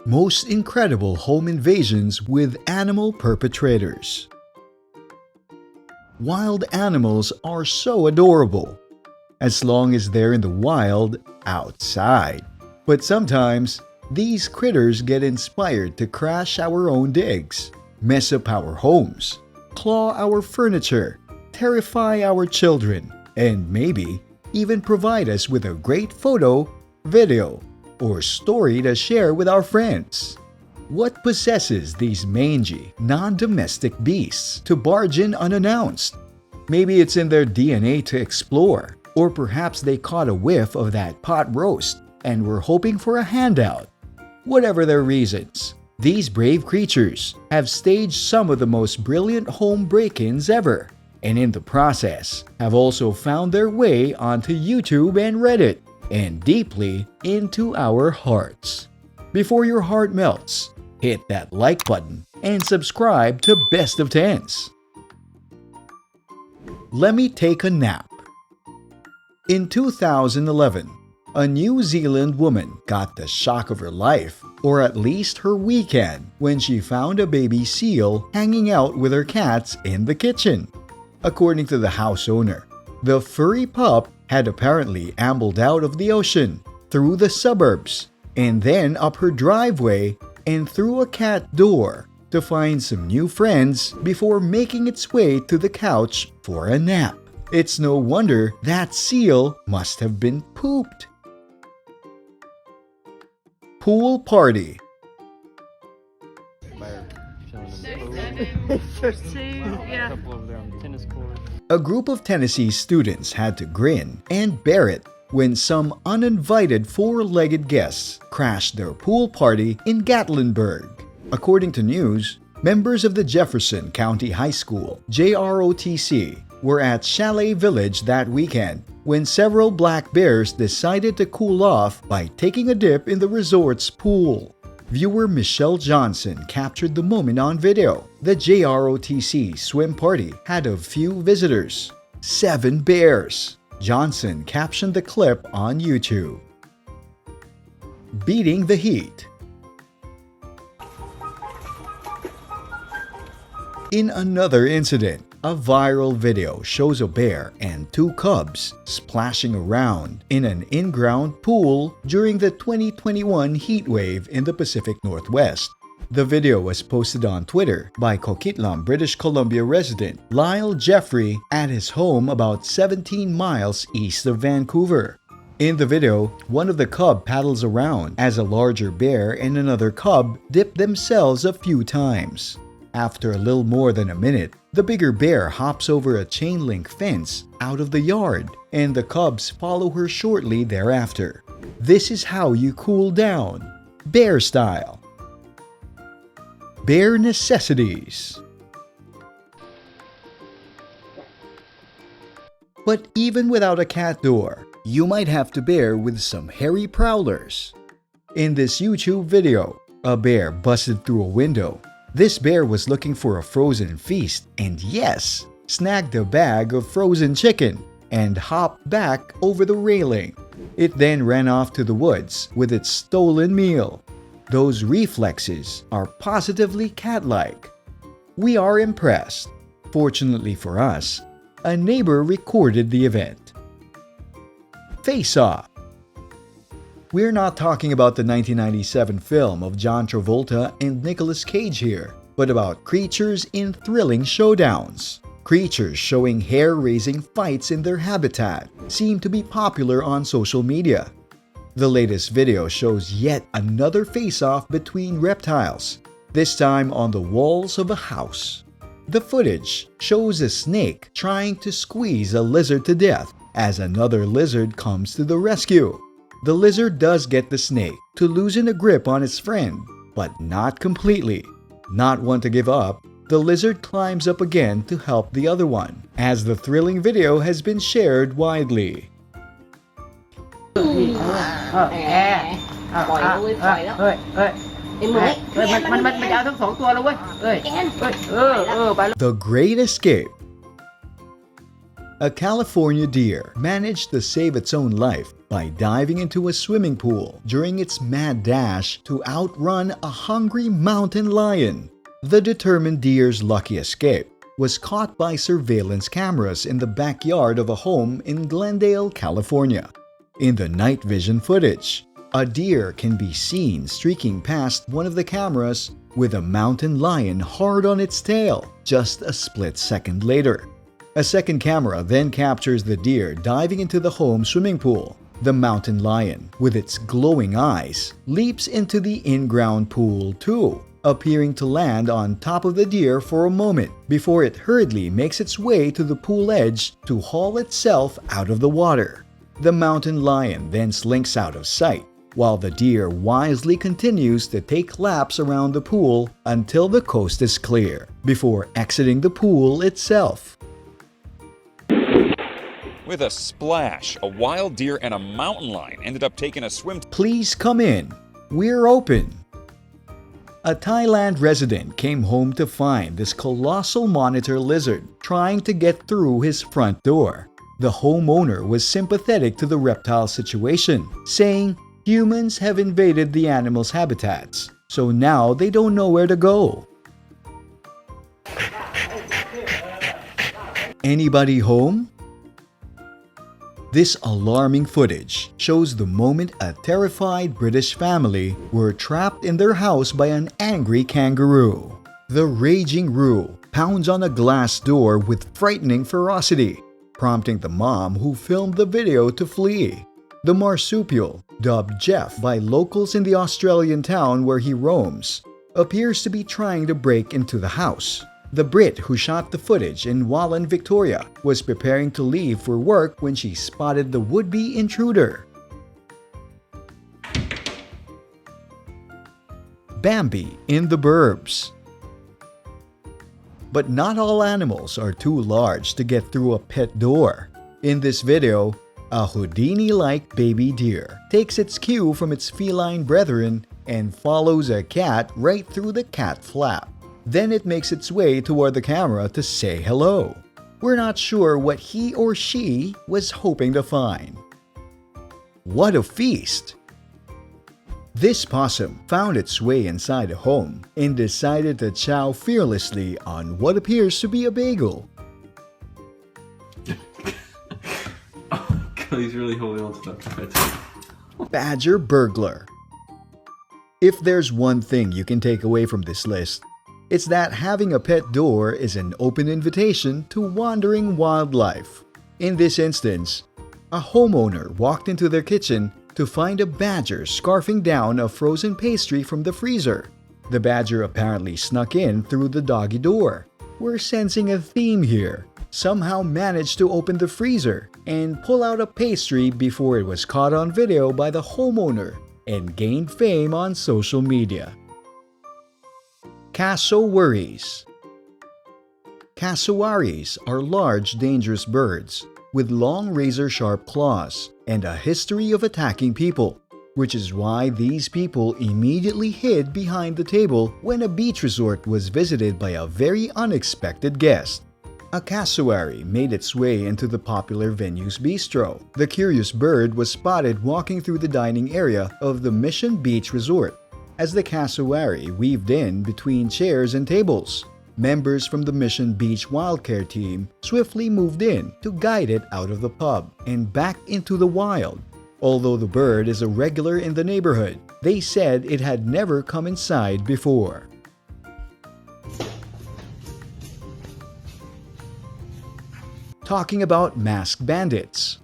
Most incredible home invasions with animal perpetrators. Wild animals are so adorable, as long as they're in the wild, outside. But sometimes, these critters get inspired to crash our own digs, mess up our homes, claw our furniture, terrify our children, and maybe even provide us with a great photo, video, or story to share with our friends. What possesses these mangy, non-domestic beasts to barge in unannounced? Maybe it's in their DNA to explore, or perhaps they caught a whiff of that pot roast and were hoping for a handout. Whatever their reasons, these brave creatures have staged some of the most brilliant home break-ins ever, and in the process have also found their way onto YouTube and Reddit, and deeply into our hearts. Before your heart melts, hit that like button and subscribe to Best of Tens. Let me take a nap. In 2011, a New Zealand woman got the shock of her life, or at least her weekend, when she found a baby seal hanging out with her cats in the kitchen. According to the house owner, the furry pup had apparently ambled out of the ocean, through the suburbs, and then up her driveway and through a cat door to find some new friends before making its way to the couch for a nap. It's no wonder that seal must have been pooped. Pool party. A group of Tennessee students had to grin and bear it when some uninvited four-legged guests crashed their pool party in Gatlinburg. According to news, members of the Jefferson County High School, JROTC, were at Chalet Village that weekend when several black bears decided to cool off by taking a dip in the resort's pool. Viewer Michelle Johnson captured the moment on video. The JROTC swim party had a few visitors, 7 bears. Johnson captioned the clip on YouTube. Beating the heat. In another incident, a viral video shows a bear and 2 cubs splashing around in an in-ground pool during the 2021 heat wave in the Pacific Northwest. The video was posted on Twitter by Coquitlam, British Columbia resident Lyle Jeffrey at his home about 17 miles east of Vancouver. In the video, one of the cub paddles around as a larger bear and another cub dip themselves a few times. After a little more than a minute, the bigger bear hops over a chain link fence out of the yard, and the cubs follow her shortly thereafter. This is how you cool down, bear style. Bear necessities. But even without a cat door, you might have to bear with some hairy prowlers. In this YouTube video, a bear busted through a window. This bear was looking for a frozen feast and yes, snagged a bag of frozen chicken and hopped back over the railing. It then ran off to the woods with its stolen meal. Those reflexes are positively cat-like. We are impressed. Fortunately for us, a neighbor recorded the event. Face Off. We're not talking about the 1997 film of John Travolta and Nicolas Cage here, but about creatures in thrilling showdowns. Creatures showing hair-raising fights in their habitat seem to be popular on social media. The latest video shows yet another face-off between reptiles, this time on the walls of a house. The footage shows a snake trying to squeeze a lizard to death as another lizard comes to the rescue. The lizard does get the snake to loosen a grip on its friend, but not completely. Not one to give up, the lizard climbs up again to help the other one, as the thrilling video has been shared widely. The Great Escape. A California deer managed to save its own life by diving into a swimming pool during its mad dash to outrun a hungry mountain lion. The determined deer's lucky escape was caught by surveillance cameras in the backyard of a home in Glendale, California. In the night vision footage, a deer can be seen streaking past one of the cameras with a mountain lion hard on its tail just a split second later. A second camera then captures the deer diving into the home swimming pool. The mountain lion, with its glowing eyes, leaps into the in-ground pool too, appearing to land on top of the deer for a moment before it hurriedly makes its way to the pool edge to haul itself out of the water. The mountain lion then slinks out of sight, while the deer wisely continues to take laps around the pool until the coast is clear, before exiting the pool itself. With a splash, a wild deer and a mountain lion ended up taking a swim. Please come in. We're open. A Thailand resident came home to find this colossal monitor lizard trying to get through his front door. The homeowner was sympathetic to the reptile situation, saying, "Humans have invaded the animal's habitats, so now they don't know where to go." Anybody home? This alarming footage shows the moment a terrified British family were trapped in their house by an angry kangaroo. The raging Roo pounds on a glass door with frightening ferocity, prompting the mom who filmed the video to flee. The marsupial, dubbed Jeff by locals in the Australian town where he roams, appears to be trying to break into the house. The Brit who shot the footage in Wallan, Victoria, was preparing to leave for work when she spotted the would-be intruder. Bambi in the burbs. But not all animals are too large to get through a pet door. In this video, a Houdini-like baby deer takes its cue from its feline brethren and follows a cat right through the cat flap. Then it makes its way toward the camera to say hello. We're not sure what he or she was hoping to find. What a feast! This possum found its way inside a home and decided to chow fearlessly on what appears to be a bagel. Oh, God, he's really holding on to that. Badger burglar. If there's one thing you can take away from this list, it's that having a pet door is an open invitation to wandering wildlife. In this instance, a homeowner walked into their kitchen to find a badger scarfing down a frozen pastry from the freezer. The badger apparently snuck in through the doggy door. We're sensing a theme here. Somehow managed to open the freezer and pull out a pastry before it was caught on video by the homeowner and gained fame on social media. Cassowaries. Cassowaries are large, dangerous birds with long razor-sharp claws and a history of attacking people, which is why these people immediately hid behind the table when a beach resort was visited by a very unexpected guest. A cassowary made its way into the popular venue's bistro. The curious bird was spotted walking through the dining area of the Mission Beach Resort. As the cassowary weaved in between chairs and tables, members from the Mission Beach Wildcare team swiftly moved in to guide it out of the pub and back into the wild. Although the bird is a regular in the neighborhood, they said it had never come inside before. Talking about masked bandits.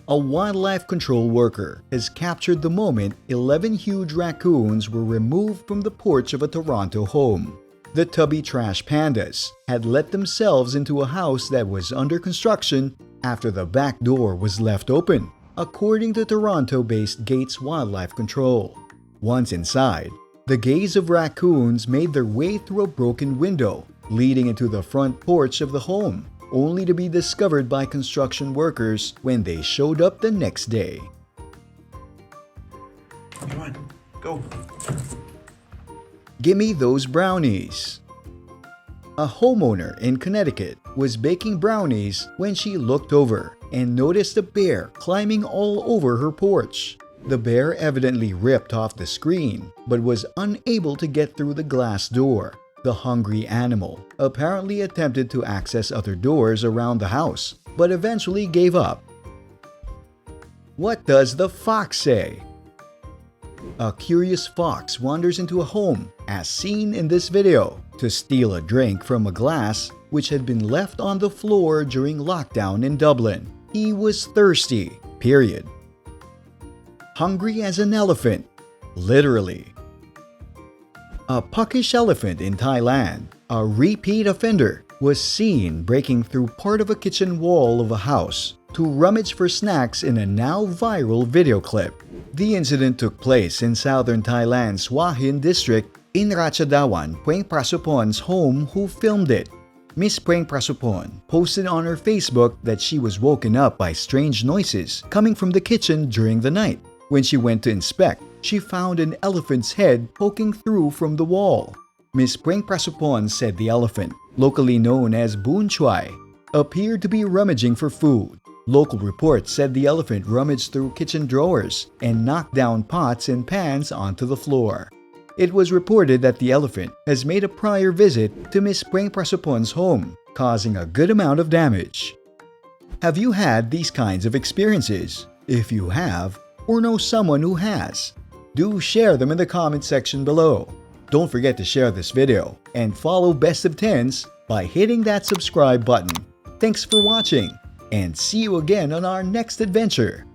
A wildlife control worker has captured the moment 11 huge raccoons were removed from the porch of a Toronto home. The tubby trash pandas had let themselves into a house that was under construction after the back door was left open, according to Toronto-based Gates Wildlife Control. Once inside, the gaze of raccoons made their way through a broken window leading into the front porch of the home, only to be discovered by construction workers when they showed up the next day. Come on, go. Gimme those brownies. A homeowner in Connecticut was baking brownies when she looked over and noticed a bear climbing all over her porch. The bear evidently ripped off the screen but was unable to get through the glass door. The hungry animal apparently attempted to access other doors around the house but eventually gave up. What does the fox say? A curious fox wanders into a home, as seen in this video, to steal a drink from a glass which had been left on the floor during lockdown in Dublin. He was thirsty, period. Hungry as an elephant, literally. A puckish elephant in Thailand, a repeat offender, was seen breaking through part of a kitchen wall of a house to rummage for snacks in a now viral video clip. The incident took place in southern Thailand's Hua Hin district in Ratchadawan, Pueng Prasupon's home, who filmed it. Miss Pueng Prasupon posted on her Facebook that she was woken up by strange noises coming from the kitchen during the night. When she went to inspect, she found an elephant's head poking through from the wall. Miss Pueng Prasupon said the elephant, locally known as Boon Chuai, appeared to be rummaging for food. Local reports said the elephant rummaged through kitchen drawers and knocked down pots and pans onto the floor. It was reported that the elephant has made a prior visit to Miss Pueng Prasupon's home, causing a good amount of damage. Have you had these kinds of experiences? If you have, or know someone who has, do share them in the comment section below. Don't forget to share this video and follow Best of 10s by hitting that subscribe button. Thanks for watching, and see you again on our next adventure.